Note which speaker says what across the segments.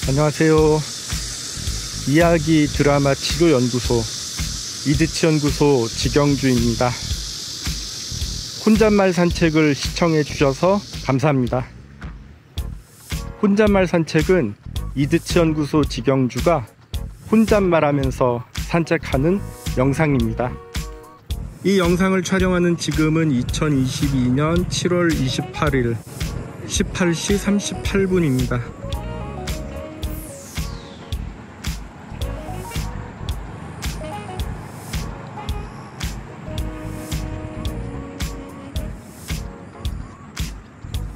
Speaker 1: 안녕하세요. 이야기 드라마 치료연구소 이드치연구소 지경주입니다. 혼잣말 산책을 시청해 주셔서 감사합니다. 혼잣말 산책은 이드치연구소 지경주가 혼잣말하면서 산책하는 영상입니다. 이 영상을 촬영하는 지금은 2022년 7월 28일 18시 38분입니다.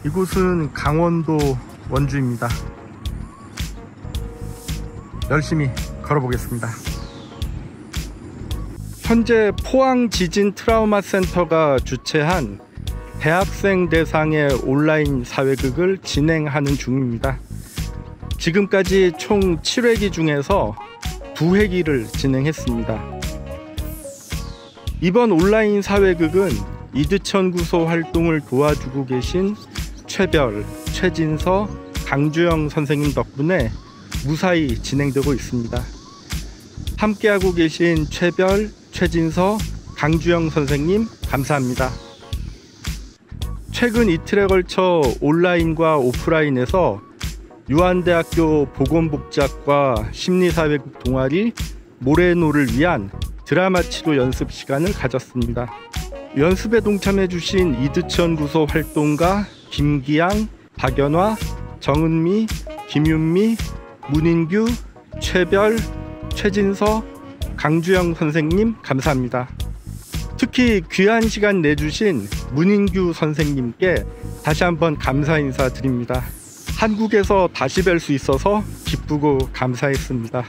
Speaker 1: 이곳은 강원도 원주입니다. 열심히 걸어보겠습니다. 현재 포항 지진 트라우마 센터가 주최한 대학생 대상의 온라인 사회극을 진행하는 중입니다. 지금까지 총 7회기 중에서 2회기를 진행했습니다. 이번 온라인 사회극은 이드치연구소 활동을 도와주고 계신 최별, 최진서, 강주영 선생님 덕분에 무사히 진행되고 있습니다. 함께하고 계신 최별, 최진서, 강주영 선생님 감사합니다. 최근 이틀에 걸쳐 온라인과 오프라인에서 유한대학교 보건복지학과 심리사회극 동아리 모레노를 위한 드라마 치료 연습 시간을 가졌습니다. 연습에 동참해 주신 이드치연구소 활동가 김기양, 박연화, 정은미, 김윤미, 문인규, 최별, 최진서, 강주영 선생님 감사합니다. 특히 귀한 시간 내주신 문인규 선생님께 다시 한번 감사 인사드립니다. 한국에서 다시 뵐 수 있어서 기쁘고 감사했습니다.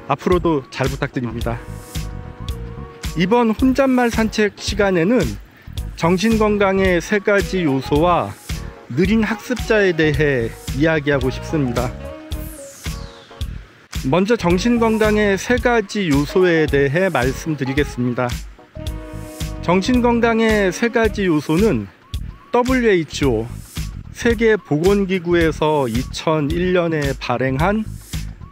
Speaker 1: 앞으로도 잘 부탁드립니다. 이번 혼잣말 산책 시간에는 정신건강의 3가지 요소와 느린 학습자에 대해 이야기하고 싶습니다. 먼저 정신건강의 3가지 요소에 대해 말씀드리겠습니다. 정신건강의 3가지 요소는 WHO 세계보건기구에서 2001년에 발행한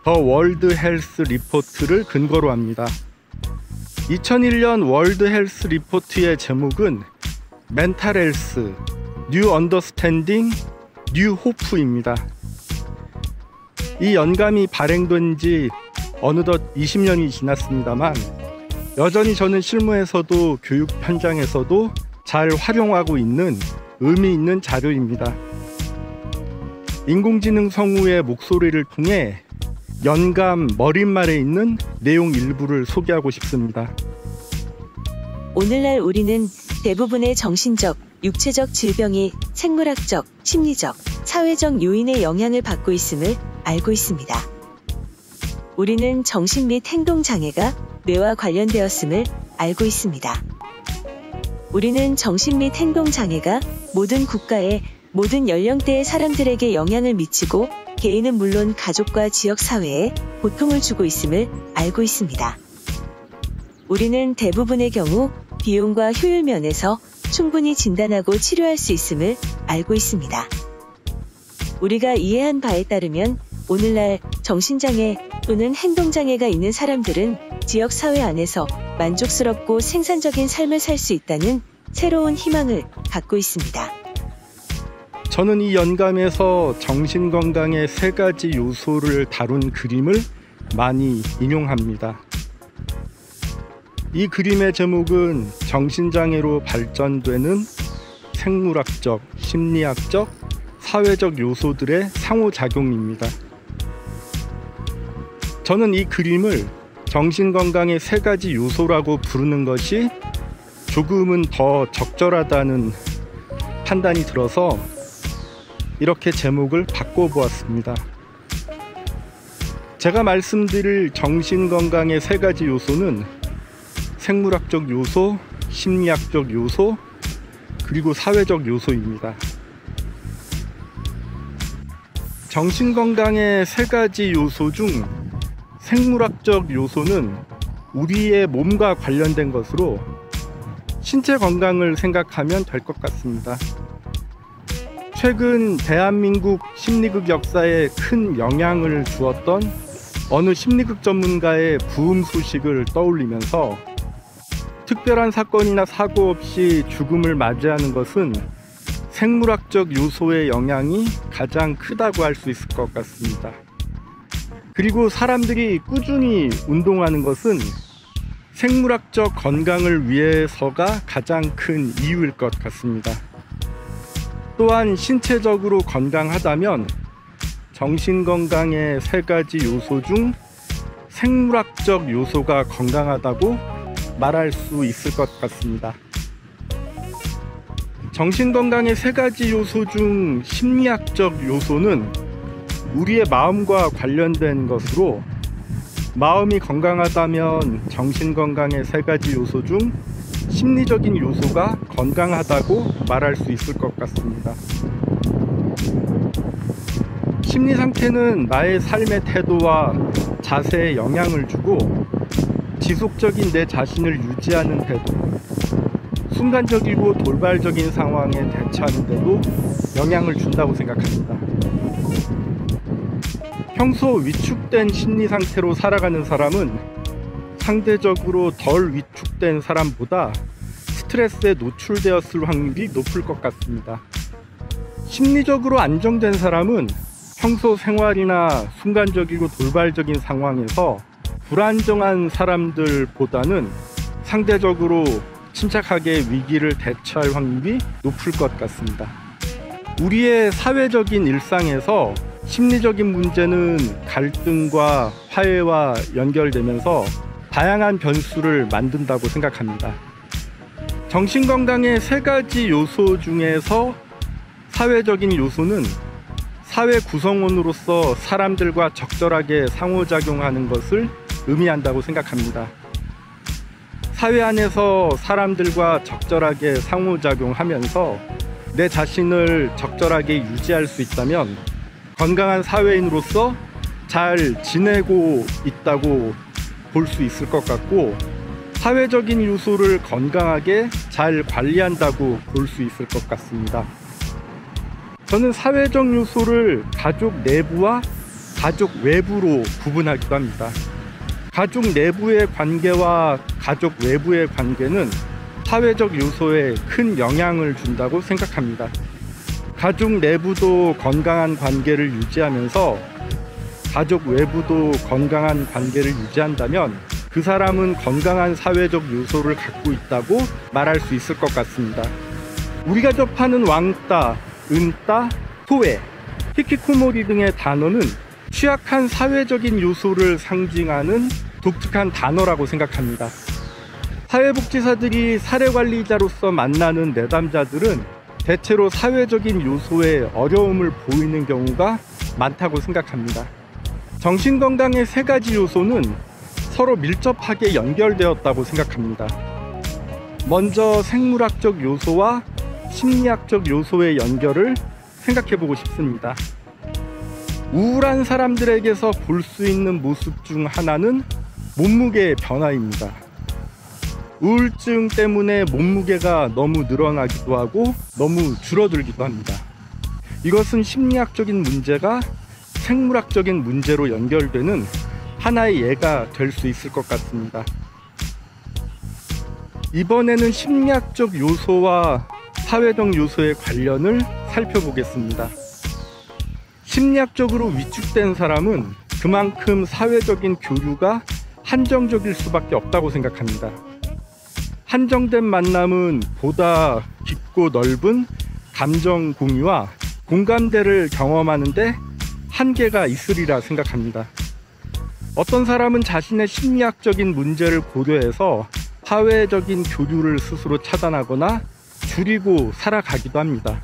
Speaker 1: 더 월드 헬스 리포트를 근거로 합니다. 2001년 월드 헬스 리포트의 제목은 멘탈 헬스, 뉴 언더스탠딩, 뉴 호프입니다. 이 연감이 발행된 지 어느덧 20년이 지났습니다만 여전히 저는 실무에서도 교육 현장에서도 잘 활용하고 있는 의미 있는 자료입니다. 인공지능 성우의 목소리를 통해 연감 머릿말에 있는 내용 일부를 소개하고 싶습니다.
Speaker 2: 오늘날 우리는 대부분의 정신적, 육체적 질병이 생물학적, 심리적, 사회적 요인의 영향을 받고 있음을 알고 있습니다. 우리는 정신 및 행동 장애가 뇌와 관련되었음을 알고 있습니다. 우리는 정신 및 행동 장애가 모든 국가의 모든 연령대의 사람들에게 영향을 미치고 개인은 물론 가족과 지역 사회에 고통을 주고 있음을 알고 있습니다. 우리는 대부분의 경우 비용과 효율 면에서 충분히 진단하고 치료할 수 있음을 알고 있습니다. 우리가 이해한 바에 따르면 오늘날 정신장애 또는 행동장애가 있는 사람들은 지역사회 안에서 만족스럽고 생산적인 삶을 살 수 있다는 새로운 희망을 갖고 있습니다.
Speaker 1: 저는 이 연감에서 정신건강의 3가지 요소를 다룬 그림을 많이 인용합니다. 이 그림의 제목은 정신장애로 발전되는 생물학적, 심리학적, 사회적 요소들의 상호작용입니다. 저는 이 그림을 정신건강의 3가지 요소라고 부르는 것이 조금은 더 적절하다는 판단이 들어서 이렇게 제목을 바꿔보았습니다. 제가 말씀드릴 정신건강의 3가지 요소는 생물학적 요소, 심리학적 요소, 그리고 사회적 요소입니다. 정신건강의 3가지 요소 중 생물학적 요소는 우리의 몸과 관련된 것으로 신체 건강을 생각하면 될 것 같습니다. 최근 대한민국 심리극 역사에 큰 영향을 주었던 어느 심리극 전문가의 부흥 소식을 떠올리면서 특별한 사건이나 사고 없이 죽음을 맞이하는 것은 생물학적 요소의 영향이 가장 크다고 할 수 있을 것 같습니다. 그리고 사람들이 꾸준히 운동하는 것은 생물학적 건강을 위해서가 가장 큰 이유일 것 같습니다. 또한 신체적으로 건강하다면 정신건강의 3가지 요소 중 생물학적 요소가 건강하다고 말할 수 있을 것 같습니다. 정신건강의 3가지 요소 중 심리학적 요소는 우리의 마음과 관련된 것으로, 마음이 건강하다면 정신건강의 3가지 요소 중 심리적인 요소가 건강하다고 말할 수 있을 것 같습니다. 심리 상태는 나의 삶의 태도와 자세에 영향을 주고 지속적인 내 자신을 유지하는 태도, 순간적이고 돌발적인 상황에 대처하는 데도 영향을 준다고 생각합니다. 평소 위축된 심리 상태로 살아가는 사람은 상대적으로 덜 위축된 사람보다 스트레스에 노출되었을 확률이 높을 것 같습니다. 심리적으로 안정된 사람은 평소 생활이나 순간적이고 돌발적인 상황에서 불안정한 사람들보다는 상대적으로 침착하게 위기를 대처할 확률이 높을 것 같습니다. 우리의 사회적인 일상에서 심리적인 문제는 갈등과 화해와 연결되면서 다양한 변수를 만든다고 생각합니다. 정신건강의 3가지 요소 중에서 사회적인 요소는 사회 구성원으로서 사람들과 적절하게 상호작용하는 것을 의미한다고 생각합니다. 사회 안에서 사람들과 적절하게 상호작용하면서 내 자신을 적절하게 유지할 수 있다면 건강한 사회인으로서 잘 지내고 있다고 볼 수 있을 것 같고, 사회적인 요소를 건강하게 잘 관리한다고 볼 수 있을 것 같습니다. 저는 사회적 요소를 가족 내부와 가족 외부로 구분하기도 합니다. 가족 내부의 관계와 가족 외부의 관계는 사회적 요소에 큰 영향을 준다고 생각합니다. 가족 내부도 건강한 관계를 유지하면서 가족 외부도 건강한 관계를 유지한다면 그 사람은 건강한 사회적 요소를 갖고 있다고 말할 수 있을 것 같습니다. 우리가 접하는 왕따, 은따, 소외, 히키코모리 등의 단어는 취약한 사회적인 요소를 상징하는 독특한 단어라고 생각합니다. 사회복지사들이 사례관리자로서 만나는 내담자들은 대체로 사회적인 요소에 어려움을 보이는 경우가 많다고 생각합니다. 정신건강의 3가지 요소는 서로 밀접하게 연결되었다고 생각합니다. 먼저 생물학적 요소와 심리학적 요소의 연결을 생각해 보고 싶습니다. 우울한 사람들에게서 볼 수 있는 모습 중 하나는 몸무게의 변화입니다. 우울증 때문에 몸무게가 너무 늘어나기도 하고 너무 줄어들기도 합니다. 이것은 심리학적인 문제가 생물학적인 문제로 연결되는 하나의 예가 될 수 있을 것 같습니다. 이번에는 심리학적 요소와 사회적 요소의 관련을 살펴보겠습니다. 심리학적으로 위축된 사람은 그만큼 사회적인 교류가 한정적일 수밖에 없다고 생각합니다. 한정된 만남은 보다 깊고 넓은 감정 공유와 공감대를 경험하는데 한계가 있으리라 생각합니다. 어떤 사람은 자신의 심리학적인 문제를 고려해서 사회적인 교류를 스스로 차단하거나 줄이고 살아가기도 합니다.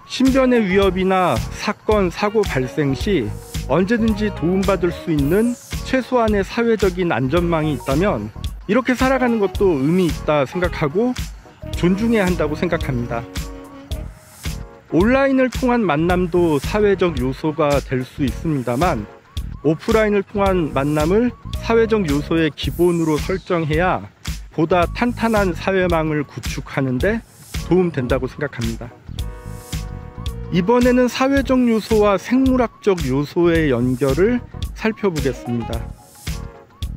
Speaker 1: 신변의 위협이나 사건, 사고 발생 시 언제든지 도움받을 수 있는 최소한의 사회적인 안전망이 있다면 이렇게 살아가는 것도 의미 있다 생각하고 존중해야 한다고 생각합니다. 온라인을 통한 만남도 사회적 요소가 될 수 있습니다만 오프라인을 통한 만남을 사회적 요소의 기본으로 설정해야 보다 탄탄한 사회망을 구축하는 데 도움된다고 생각합니다. 이번에는 사회적 요소와 생물학적 요소의 연결을 살펴보겠습니다.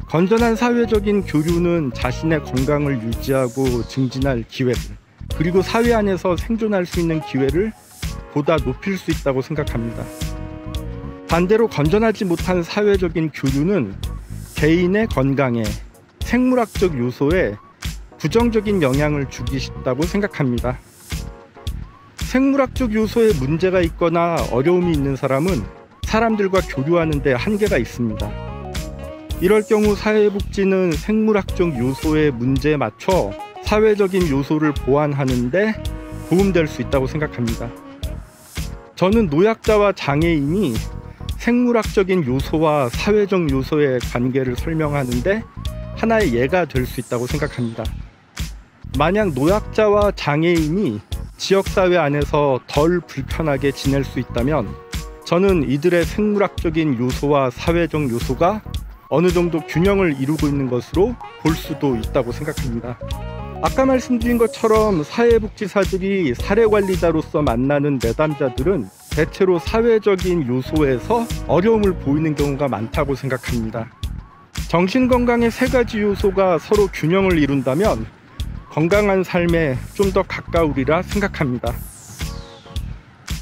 Speaker 1: 건전한 사회적인 교류는 자신의 건강을 유지하고 증진할 기회를, 그리고 사회 안에서 생존할 수 있는 기회를 보다 높일 수 있다고 생각합니다. 반대로 건전하지 못한 사회적인 교류는 개인의 건강에, 생물학적 요소에 부정적인 영향을 주기 쉽다고 생각합니다. 생물학적 요소에 문제가 있거나 어려움이 있는 사람은 사람들과 교류하는 데 한계가 있습니다. 이럴 경우 사회복지는 생물학적 요소의 문제에 맞춰 사회적인 요소를 보완하는 데 도움될 수 있다고 생각합니다. 저는 노약자와 장애인이 생물학적인 요소와 사회적 요소의 관계를 설명하는데 하나의 예가 될 수 있다고 생각합니다. 만약 노약자와 장애인이 지역사회 안에서 덜 불편하게 지낼 수 있다면 저는 이들의 생물학적인 요소와 사회적 요소가 어느 정도 균형을 이루고 있는 것으로 볼 수도 있다고 생각합니다. 아까 말씀드린 것처럼 사회복지사들이 사례관리자로서 만나는 내담자들은 대체로 사회적인 요소에서 어려움을 보이는 경우가 많다고 생각합니다. 정신건강의 세 가지 요소가 서로 균형을 이룬다면 건강한 삶에 좀 더 가까우리라 생각합니다.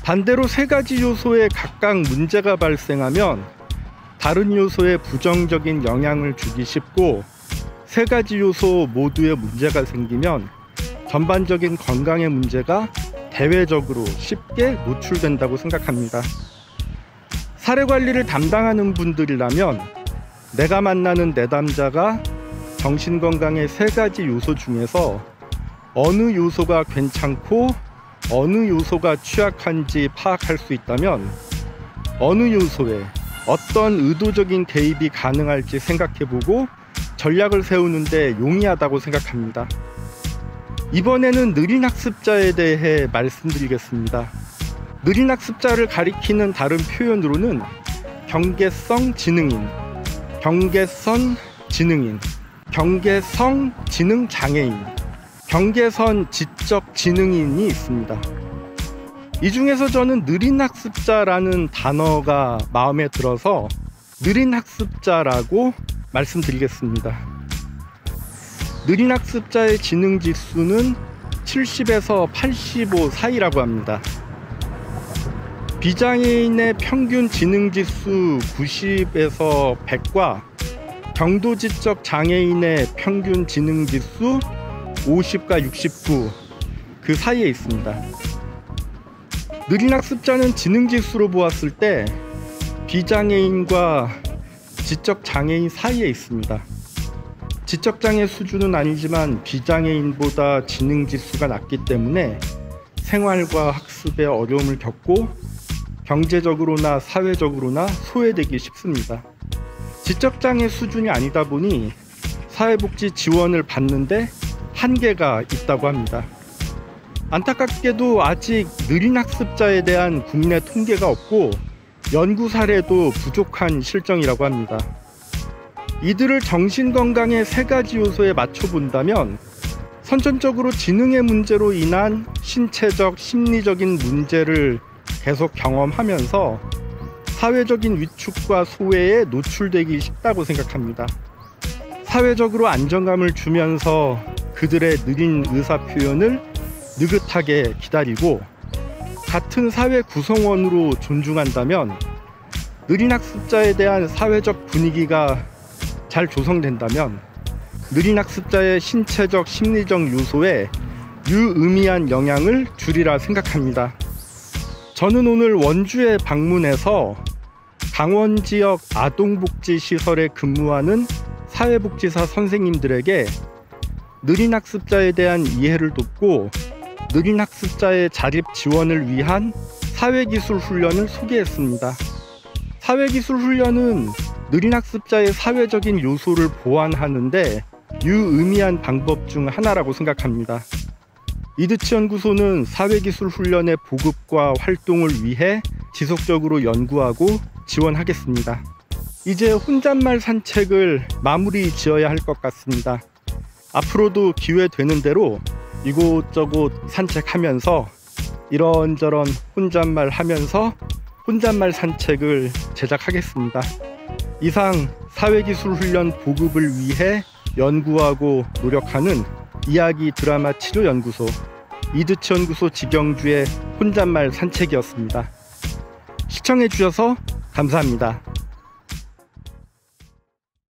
Speaker 1: 반대로 세 가지 요소에 각각 문제가 발생하면 다른 요소에 부정적인 영향을 주기 쉽고, 세 가지 요소 모두에 문제가 생기면 전반적인 건강의 문제가 대외적으로 쉽게 노출된다고 생각합니다. 사례관리를 담당하는 분들이라면 내가 만나는 내담자가 정신건강의 세 가지 요소 중에서 어느 요소가 괜찮고 어느 요소가 취약한지 파악할 수 있다면 어느 요소에 어떤 의도적인 개입이 가능할지 생각해보고 전략을 세우는데 용이하다고 생각합니다. 이번에는 느린 학습자에 대해 말씀드리겠습니다. 느린 학습자를 가리키는 다른 표현으로는 경계성 지능인, 경계선 지능인, 경계성 지능 장애인, 경계선 지적 지능인이 있습니다. 이 중에서 저는 느린 학습자라는 단어가 마음에 들어서 느린 학습자라고 말씀드리겠습니다. 느린 학습자의 지능 지수는 70에서 85 사이라고 합니다. 비장애인의 평균 지능 지수 90에서 100과 경도지적 장애인의 평균 지능 지수 50과 69 그 사이에 있습니다. 느린 학습자는 지능 지수로 보았을 때 비장애인과 지적장애인 사이에 있습니다. 지적장애 수준은 아니지만 비장애인보다 지능 지수가 낮기 때문에 생활과 학습에 어려움을 겪고 경제적으로나 사회적으로나 소외되기 쉽습니다. 지적장애 수준이 아니다 보니 사회복지 지원을 받는데 한계가 있다고 합니다. 안타깝게도 아직 느린 학습자에 대한 국내 통계가 없고 연구 사례도 부족한 실정이라고 합니다. 이들을 정신건강의 세 가지 요소에 맞춰본다면 선천적으로 지능의 문제로 인한 신체적, 심리적인 문제를 계속 경험하면서 사회적인 위축과 소외에 노출되기 쉽다고 생각합니다. 사회적으로 안정감을 주면서 그들의 느린 의사표현을 느긋하게 기다리고 같은 사회 구성원으로 존중한다면 느린 학습자에 대한 사회적 분위기가 잘 조성된다면 느린 학습자의 신체적, 심리적 요소에 유의미한 영향을 주리라 생각합니다. 저는 오늘 원주에 방문해서 강원 지역 아동복지시설에 근무하는 사회복지사 선생님들에게 느린 학습자에 대한 이해를 돕고 느린 학습자의 자립 지원을 위한 사회기술 훈련을 소개했습니다. 사회기술 훈련은 느린 학습자의 사회적인 요소를 보완하는데 유의미한 방법 중 하나라고 생각합니다. 이드치 연구소는 사회기술 훈련의 보급과 활동을 위해 지속적으로 연구하고 지원하겠습니다. 이제 혼잣말 산책을 마무리 지어야 할 것 같습니다. 앞으로도 기회 되는 대로 이곳저곳 산책하면서 이런저런 혼잣말 하면서 혼잣말 산책을 제작하겠습니다. 이상 사회기술훈련 보급을 위해 연구하고 노력하는 이야기 드라마 치료연구소 이드치연구소 직영주의 혼잣말 산책이었습니다. 시청해주셔서 감사합니다.